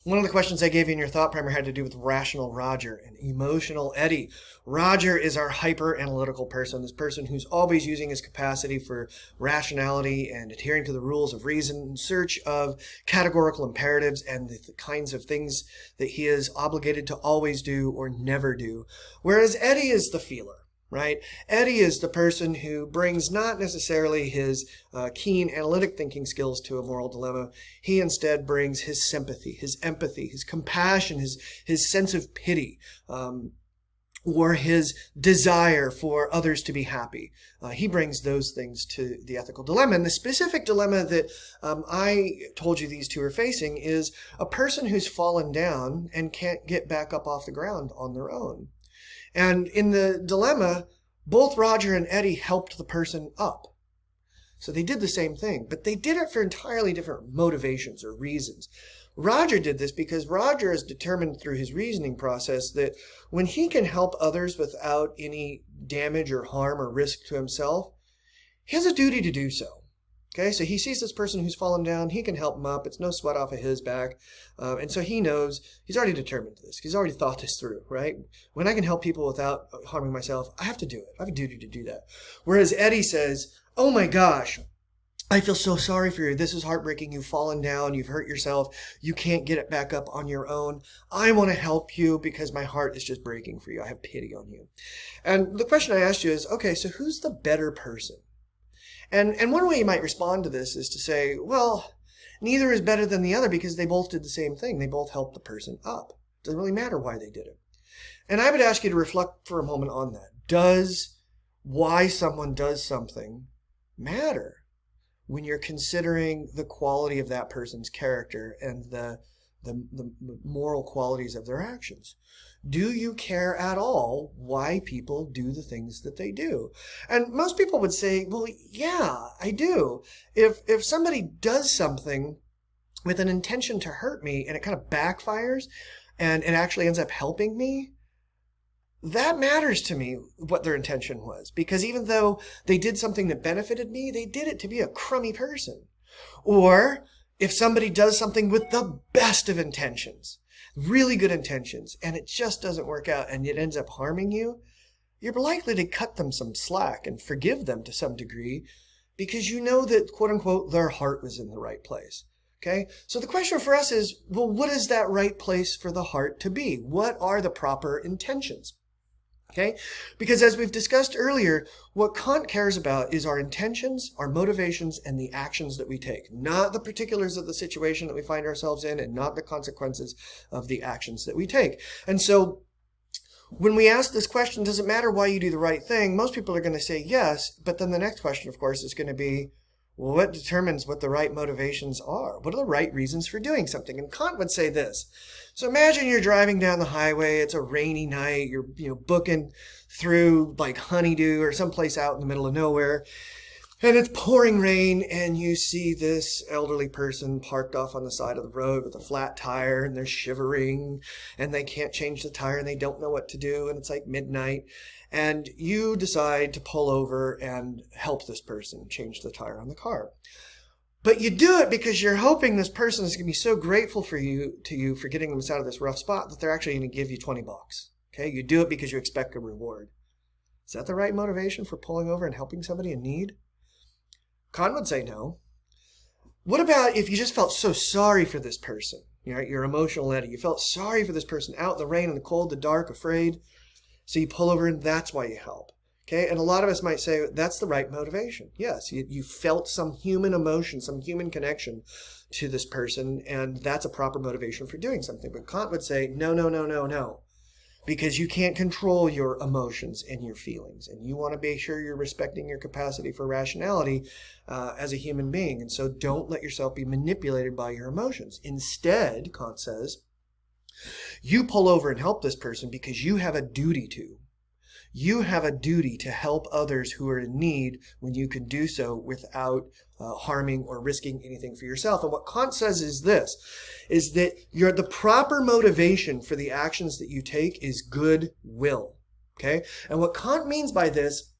One of the questions I gave you in your thought primer had to do with rational Roger and emotional Eddie. Roger is our hyper-analytical person, this person who's always using his capacity for rationality and adhering to the rules of reason in search of categorical imperatives and the kinds of things that he is obligated to always do or never do. Whereas Eddie is the feeler. Right? Eddie is the person who brings not necessarily his keen analytic thinking skills to a moral dilemma. He instead brings his sympathy, his empathy, his compassion, his sense of pity, or his desire for others to be happy. He brings those things to the ethical dilemma. And the specific dilemma that I told you these two are facing is a person who's fallen down and can't get back up off the ground on their own. And in the dilemma, both Roger and Eddie helped the person up. So they did the same thing, but they did it for entirely different motivations or reasons. Roger did this because Roger is determined through his reasoning process that when he can help others without any damage or harm or risk to himself, he has a duty to do so. Okay, so he sees this person who's fallen down, he can help him up, it's no sweat off of his back, and so he knows, he's already determined this, he's already thought this through, right? When I can help people without harming myself, I have to do it, I have a duty to do that. Whereas Eddie says, oh my gosh, I feel so sorry for you, this is heartbreaking, you've fallen down, you've hurt yourself, you can't get it back up on your own, I want to help you because my heart is just breaking for you, I have pity on you. And the question I asked you is, okay, so who's the better person? And one way you might respond to this is to say, well, neither is better than the other because they both did the same thing. They both helped the person up. It doesn't really matter why they did it. And I would ask you to reflect for a moment on that. Does why someone does something matter when you're considering the quality of that person's character and the moral qualities of their actions? Do you care at all why people do the things that they do? And most people would say, well, yeah, I do. If somebody does something with an intention to hurt me and it kind of backfires and it actually ends up helping me, that matters to me what their intention was. Because even though they did something that benefited me, they did it to be a crummy person. Or if somebody does something with the best of intentions, really good intentions, and it just doesn't work out and it ends up harming you, you're likely to cut them some slack and forgive them to some degree because you know that, quote unquote, their heart was in the right place. Okay? So the question for us is, well, what is that right place for the heart to be? What are the proper intentions? Okay? Because as we've discussed earlier, what Kant cares about is our intentions, our motivations, and the actions that we take. Not the particulars of the situation that we find ourselves in and not the consequences of the actions that we take. And so when we ask this question, does it matter why you do the right thing? Most people are going to say yes, but then the next question, of course, is going to be, well, what determines what the right motivations are? What are the right reasons for doing something? And Kant would say this. So imagine you're driving down the highway. It's a rainy night. You're booking through like Honeydew or someplace out in the middle of nowhere. And it's pouring rain and you see this elderly person parked off on the side of the road with a flat tire and they're shivering and they can't change the tire and they don't know what to do and it's like midnight. And you decide to pull over and help this person change the tire on the car. But you do it because you're hoping this person is going to be so grateful to you for getting them out of this rough spot that they're actually going to give you $20. Okay? You do it because you expect a reward. Is that the right motivation for pulling over and helping somebody in need? Kant would say no. What about if you just felt so sorry for this person? You're emotional Eddie. You felt sorry for this person out in the rain, in the cold, the dark, afraid. So you pull over and that's why you help. Okay, and a lot of us might say that's the right motivation. Yes, you felt some human emotion, some human connection to this person, and that's a proper motivation for doing something. But Kant would say, no, no, no, no, no. Because you can't control your emotions and your feelings, and you want to be sure you're respecting your capacity for rationality as a human being. And so don't let yourself be manipulated by your emotions. Instead, Kant says, you pull over and help this person because you have a duty to. You have a duty to help others who are in need when you can do so without harming or risking anything for yourself. And what Kant says is this, is that the proper motivation for the actions that you take is goodwill. Okay? And what Kant means by this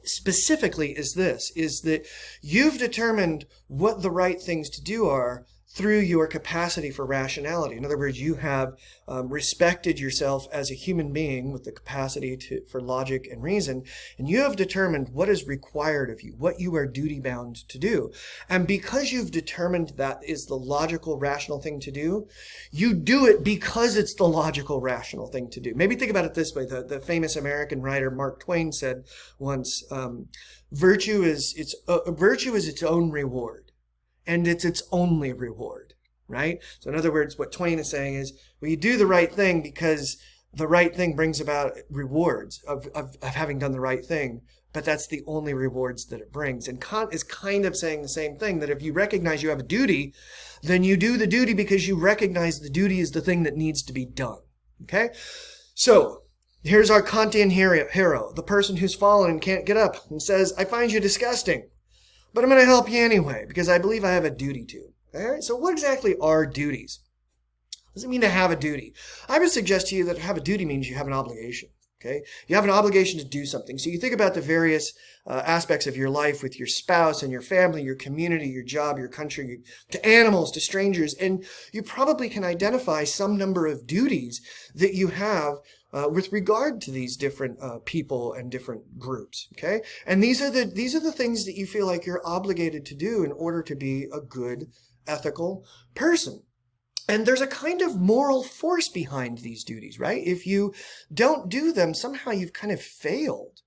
specifically is this, is that you've determined what the right things to do are through your capacity for rationality. In other words, you have respected yourself as a human being with the capacity for logic and reason, and you have determined what is required of you, what you are duty-bound to do. And because you've determined that is the logical, rational thing to do, you do it because it's the logical, rational thing to do. Maybe think about it this way. The famous American writer Mark Twain said once, virtue is its own reward. And it's its only reward, right? So in other words, what Twain is saying is, well, you do the right thing because the right thing brings about rewards of having done the right thing, but that's the only rewards that it brings. And Kant is kind of saying the same thing, that if you recognize you have a duty, then you do the duty because you recognize the duty is the thing that needs to be done, okay? So here's our Kantian hero, the person who's fallen and can't get up and says, I find you disgusting, but I'm going to help you anyway, because I believe I have a duty to. All right, so what exactly are duties? What does it mean to have a duty? I would suggest to you that have a duty means you have an obligation. Okay, you have an obligation to do something. So you think about the various aspects of your life with your spouse and your family, your community, your job, your country, to animals, to strangers, and you probably can identify some number of duties that you have with regard to these different people and different groups, okay? And these are the things that you feel like you're obligated to do in order to be a good, ethical person. And there's a kind of moral force behind these duties, right? If you don't do them, somehow you've kind of failed.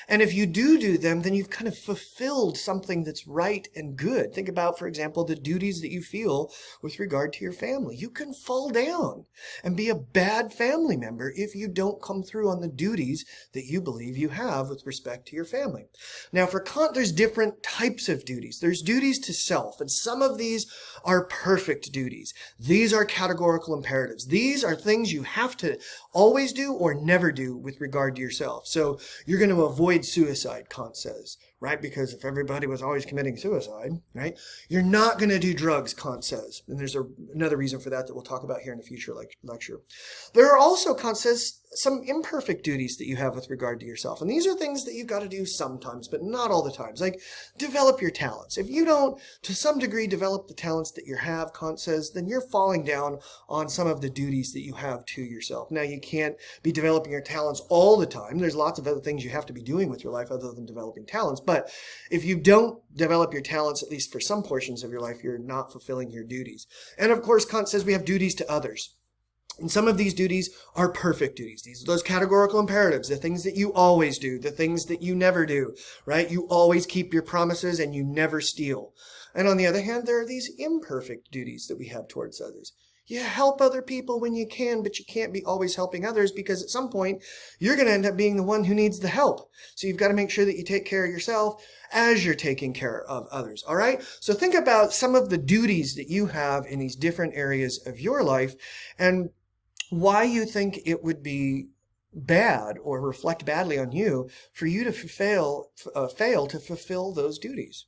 And if you do them, then you've kind of fulfilled something that's right and good. Think about, for example, the duties that you feel with regard to your family. You can fall down and be a bad family member if you don't come through on the duties that you believe you have with respect to your family. Now, for Kant, there's different types of duties. There's duties to self, and some of these are perfect duties. These are categorical imperatives. These are things you have to always do or never do with regard to yourself. So you're going to avoid suicide, Kant says, right? Because if everybody was always committing suicide, right, you're not going to do drugs, Kant says. And there's another reason for that we'll talk about here in a future lecture. There are also, Kant says, some imperfect duties that you have with regard to yourself. And these are things that you've got to do sometimes, but not all the times. Like, develop your talents. If you don't, to some degree, develop the talents that you have, Kant says, then you're falling down on some of the duties that you have to yourself. Now, you can't be developing your talents all the time. There's lots of other things you have to be doing with your life other than developing talents. But if you don't develop your talents, at least for some portions of your life, you're not fulfilling your duties. And of course, Kant says we have duties to others. And some of these duties are perfect duties. These are those categorical imperatives, the things that you always do, the things that you never do, right? You always keep your promises and you never steal. And on the other hand, there are these imperfect duties that we have towards others. You help other people when you can, but you can't be always helping others because at some point you're going to end up being the one who needs the help. So you've got to make sure that you take care of yourself as you're taking care of others. All right? So think about some of the duties that you have in these different areas of your life and why you think it would be bad or reflect badly on you for you to fail to fulfill those duties.